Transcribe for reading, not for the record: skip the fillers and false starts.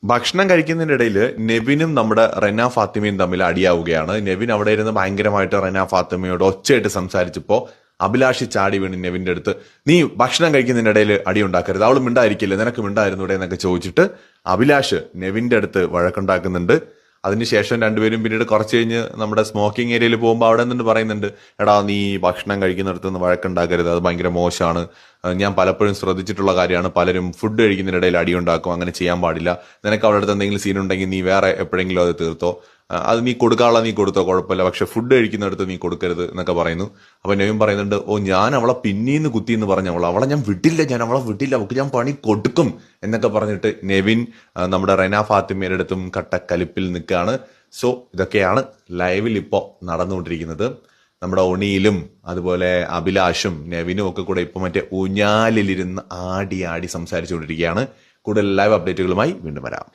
ഭക്ഷണം കഴിക്കുന്നതിന്റെ ഇടയിൽ നെവിനും നമ്മുടെ റെന ഫാത്തിമയും തമ്മിൽ അടിയാവുകയാണ്. നെവിൻ അവിടെ ഇരുന്ന് ഭയങ്കരമായിട്ട് റെന ഫാത്തിമയോട് ഒച്ചയായിട്ട് സംസാരിച്ചപ്പോ അഭിലാഷ് ചാടി വീണ് നെവിന്റെ അടുത്ത്, നീ ഭക്ഷണം കഴിക്കുന്നതിന്റെ ഇടയിൽ അടി ഉണ്ടാക്കരുത്, അവള് മിണ്ടായിരിക്കില്ല, നിനക്ക് മിണ്ടായിരുന്നൂടെ എന്നൊക്കെ ചോദിച്ചിട്ട് അഭിലാഷ് നെവിന്റെ അടുത്ത് വഴക്കുണ്ടാക്കുന്നുണ്ട്. അതിനുശേഷം രണ്ടുപേരും പിന്നീട് കുറച്ച് കഴിഞ്ഞ് നമ്മുടെ സ്മോക്കിംഗ് ഏരിയയിൽ പോകുമ്പോൾ അവിടെ നിന്നിട്ട് പറയുന്നുണ്ട്, എടാ നീ ഭക്ഷണം കഴിക്കുന്നിടത്ത് നിന്ന് വഴക്കുണ്ടാക്കരുത്, അത് ഭയങ്കര മോശമാണ്, ഞാൻ പലപ്പോഴും ശ്രദ്ധിച്ചിട്ടുള്ള കാര്യമാണ്, പലരും ഫുഡ് കഴിക്കുന്നതിനിടയിൽ അടിയുണ്ടാക്കും, അങ്ങനെ ചെയ്യാൻ പാടില്ല, നിനക്ക് അവിടെ അടുത്ത് എന്തെങ്കിലും സീൻ ഉണ്ടെങ്കിൽ നീ വേറെ എപ്പോഴെങ്കിലും അത് തീർത്തോ, അത് നീ കൊടുക്കാനുള്ള നീ കൊടുത്തോ കുഴപ്പമില്ല, പക്ഷെ ഫുഡ് കഴിക്കുന്നിടത്ത് നീ കൊടുക്കരുത് എന്നൊക്കെ പറയുന്നു. അപ്പൊ നെവിൻ പറയുന്നുണ്ട്, ഓ ഞാൻ അവളെ പിന്നീന്ന് കുത്തി എന്ന് പറഞ്ഞ അവളെ ഞാൻ വിട്ടില്ല, ഞാൻ അവളെ വിട്ടില്ല, അവൾക്ക് ഞാൻ പണി കൊടുക്കും എന്നൊക്കെ പറഞ്ഞിട്ട് നെവിൻ നമ്മുടെ റെന ഫാത്തിമയുടെ അടുത്തും കട്ടക്കലിപ്പിൽ നിൽക്കുകയാണ്. സോ ഇതൊക്കെയാണ് ലൈവിൽ ഇപ്പോൾ നടന്നുകൊണ്ടിരിക്കുന്നത്. നമ്മുടെ ഒണിയിലും അതുപോലെ അഭിലാഷും നെവിനും ഒക്കെ കൂടെ ഇപ്പൊ മറ്റേ ഊഞ്ഞാലിലിരുന്ന് ആടി ആടി സംസാരിച്ചുകൊണ്ടിരിക്കുകയാണ്. കൂടുതൽ ലൈവ് അപ്ഡേറ്റുകളുമായി വീണ്ടും വരാം.